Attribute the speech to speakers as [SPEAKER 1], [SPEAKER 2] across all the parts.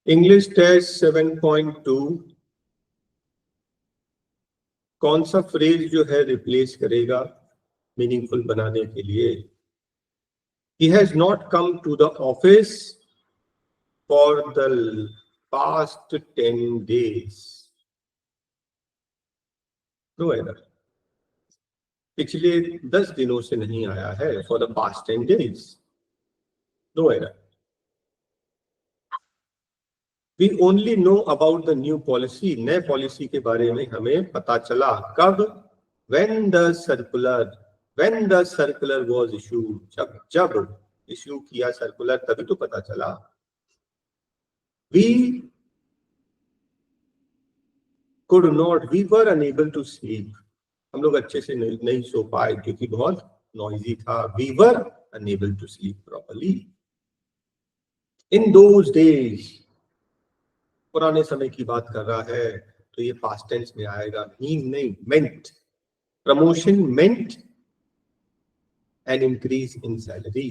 [SPEAKER 1] English test 7.2 कौन सा phrase जो है रिप्लेस करेगा मीनिंगफुल बनाने के लिए? He has not come to the office for the past 10 days. No error. पिछले 10 दिनों से नहीं आया है, for the past 10 days. No error. We only know about the new policy. नए पॉलिसी के बारे में हमें पता चला कब? When the circular was issued. जब इश्यू किया सर्कुलर तभी तो पता चला। We were unable to sleep. हम लोग अच्छे से नहीं सो पाए क्योंकि बहुत नॉइजी था। We were unable to sleep properly. In those days, पुराने समय की बात कर रहा है तो ये पास्ट टेंस में आएगा। मीन नहीं, मेंट। प्रमोशन मेंट एन इंक्रीज इन सैलरी।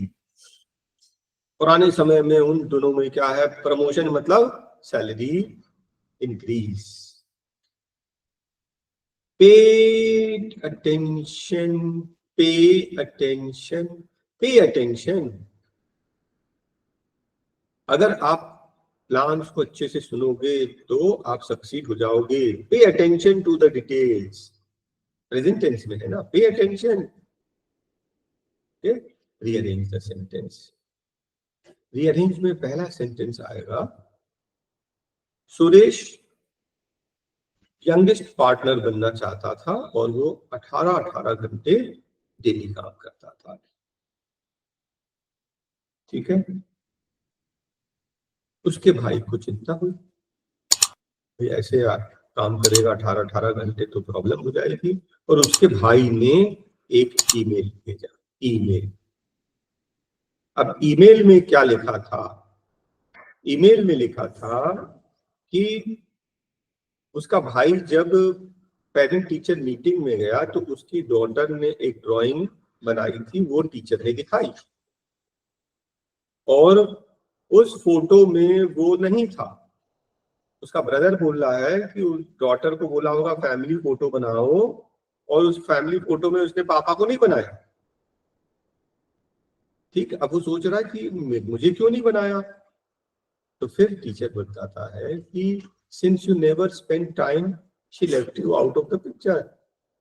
[SPEAKER 1] पुराने समय में उन दोनों में क्या है? प्रमोशन मतलब salary increase. Pay attention, pay attention, pay attention. अगर आप प्लान्स को अच्छे से सुनोगे तो आप सक्सीड हो जाओगे। Pay attention to the details. Present tense में है ना, pay attention. Rearrange the sentence. Rearrange में पहला सेंटेंस आएगा, सुरेश यंगेस्ट पार्टनर बनना चाहता था और वो 18 घंटे डेली काम करता था। ठीक है। उसके भाई को चिंता हुई, ऐसे काम करेगा 18 घंटे तो प्रॉब्लम हो जाएगी। और उसके भाई ने एक ईमेल भेजा। ईमेल। अब ईमेल में क्या लिखा था? ईमेल में लिखा था कि उसका भाई जब पेरेंट टीचर मीटिंग में गया तो उसकी डॉटर ने एक ड्राइंग बनाई थी, वो टीचर ने दिखाई और उस फोटो में वो नहीं था। उसका ब्रदर बोल रहा है कि उस डॉटर को बोला होगा फैमिली फोटो बनाओ, और उस फैमिली फोटो में उसने पापा को नहीं बनाया। ठीक। अब वो सोच रहा है कि मुझे क्यों नहीं बनाया? तो फिर टीचर बताता है कि since you never spend time she left you out of the picture.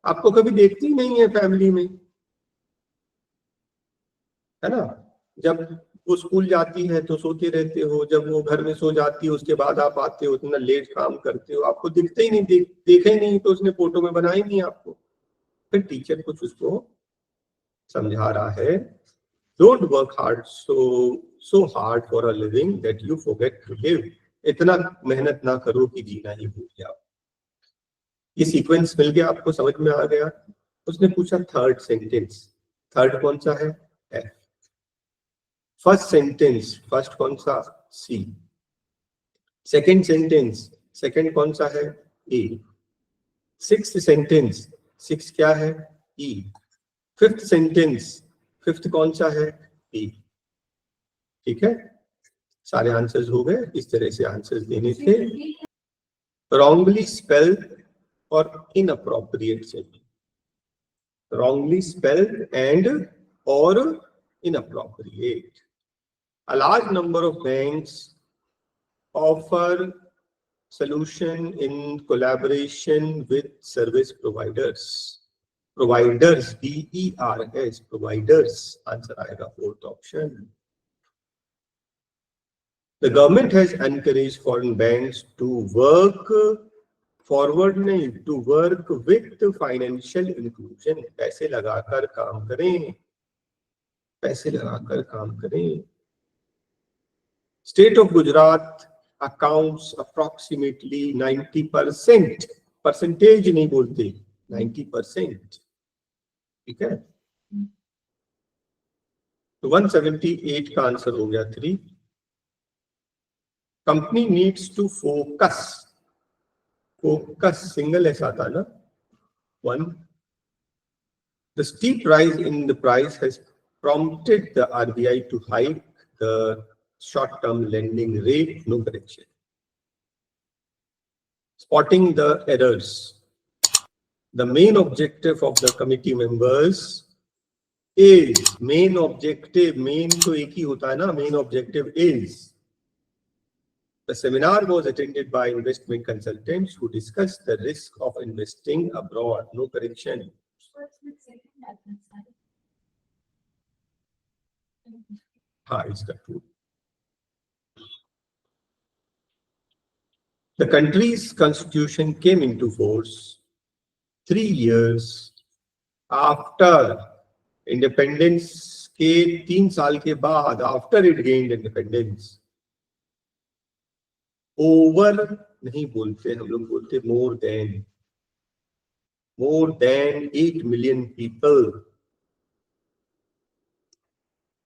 [SPEAKER 1] आपको कभी देखती नहीं है फैमिली में, है ना। जब वो स्कूल जाती है तो सोते रहते हो, जब वो घर में सो जाती है उसके बाद आप आते हो, इतना लेट काम करते हो, आपको दिखते ही नहीं, देखे ही नहीं तो उसने फोटो में बनाई नहीं आपको। फिर टीचर कुछ उसको समझा रहा है, don't work hard so hard for a living that you forget to live. इतना मेहनत ना करो कि जीना ही भूल जाओ। ये सीक्वेंस मिल गया आपको, समझ में आ गया। उसने पूछा थर्ड सेंटेंस। थर्ड कौन सा है? एफ। फर्स्ट सेंटेंस, फर्स्ट कौन सा? सी। सेकंड सेंटेंस, सेकंड कौन सा है? ए। सिक्स्थ सेंटेंस, सिक्स क्या है? ई। फिफ्थ सेंटेंस, फिफ्थ कौन सा है? ई। ठीक है। सारे आंसर्स हो गए। इस तरह से आंसर्स देने थे। wrongly spelled और inappropriate spelling. Wrongly spelled and or inappropriate. A large number of banks offer solution in collaboration with service providers. Providers, DERS, providers. Answer आएगा fourth option. The government has encouraged foreign banks to work forward नहीं, to work with financial inclusion. पैसे लगाकर काम करें, पैसे लगाकर काम करें. State of Gujarat accounts approximately 90%. Percentage नहीं बोलते, 90%. ठीक है। तो 178 का आंसर हो गया 3. Company needs to focus. Focus single ऐसा था ना. 1. The steep rise in the price has prompted the RBI to hike the short-term lending rate. No correction. spotting the errors. The main objective of the committee members is, main objective, main तो एक ही होता है ना, main objective is. The seminar was attended by investment consultants who discussed the risk of investing abroad. No correction. हाँ, इसका true. The country's constitution came into force 3 years after independence के 3 साल के बाद, after it gained independence. Over नहीं बोलते हम लोग, बोलते more than 8 million people.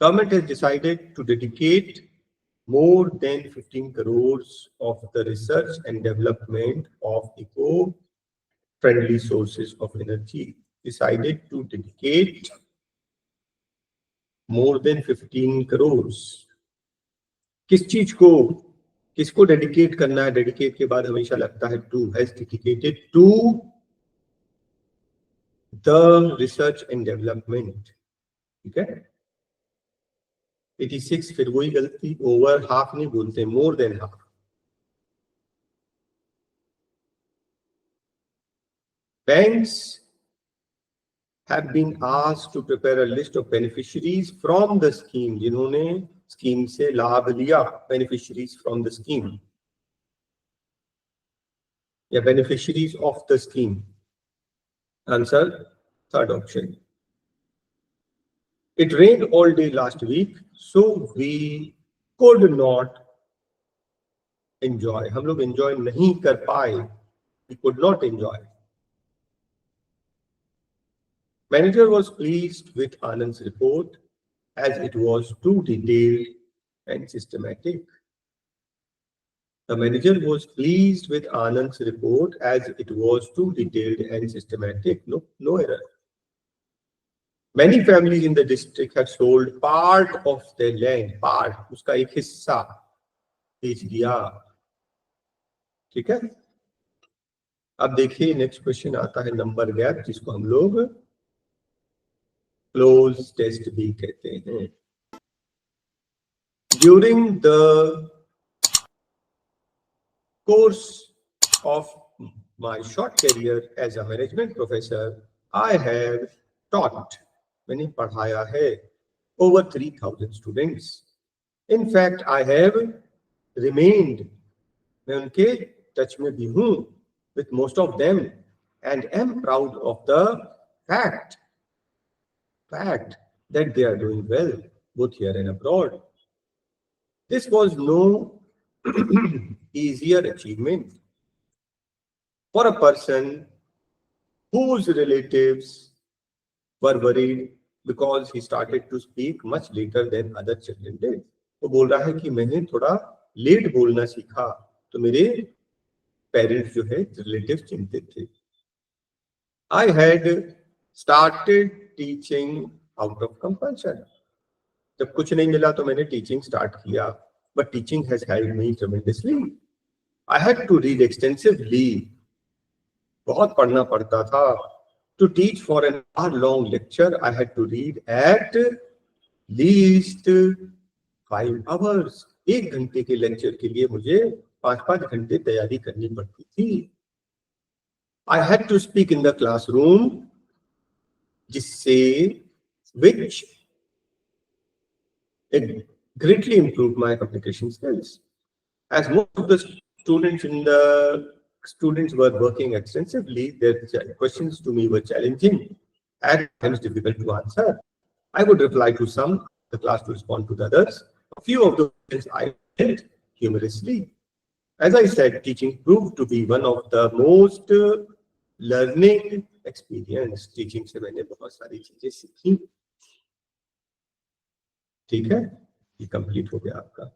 [SPEAKER 1] Government has decided to dedicate more than 15 crores of the research and development of eco-friendly sources of energy. Decided to dedicate more than 15 crores. किस चीज को, किसको dedicate करना है? डेडिकेट के बाद हमेशा लगता है to. Has dedicated to the research and development. ठीक है. 86 फिर वही गलती, ओवर हाफ नहीं बोलते, more than half. Banks have been asked to prepare a list of beneficiaries from the scheme. जिन्होंने स्कीम से लाभ लिया, beneficiaries from the scheme या beneficiaries of the scheme. Answer, third option. It rained all day last week, so we could not enjoy. हम लोग enjoy नहीं कर पाए. We could not enjoy. Manager was pleased with Anand's report as it was too detailed and systematic. The manager was pleased with Anand's report as it was too detailed and systematic. No error. Many families in the district have sold part of their land. Part, उसका एक हिस्सा बेच दिया. ठीक है. अब देखिए next question आता है नंबर गैप, जिसको हम लोग क्लोज टेस्ट भी कहते हैं. During the course of my short career as a management professor, I have taught, मैंने पढ़ाया है, over 3,000 students. In fact, I have remained, मैं उनके टच में भी हूँ, with most of them, and am proud of the fact that they are doing well, both here and abroad. This was no easier achievement for a person whose relatives were worried because he started to speak much later than other children did. वो बोल रहा है कि मैंने थोड़ा late बोलना सीखा, तो मेरे पेरेंट्स जो है, रिलेटिव्स चिंतित थे. I had started teaching out of compulsion. जब कुछ नहीं मिला तो मैंने टीचिंग स्टार्ट किया. But teaching has helped me tremendously. I had to read extensively. बहुत पढ़ना पड़ता था. To teach for an hour-long lecture, I had to read at least 5 hours. 1 घंटे के लेक्चर के लिए मुझे 5-5 घंटे तैयारी करनी पड़ती थी. I had to speak in the classroom, which it greatly improved my communication skills. As most of the students were working extensively, their questions to me were challenging, at times difficult to answer. I would reply to some, the class to respond to the others. A few of the questions I did humorously. As I said, teaching proved to be one of the most learning experience. Teaching से मैंने बहुत सारी चीजें सीखी. ठीक है, ये complete हो गया आपका.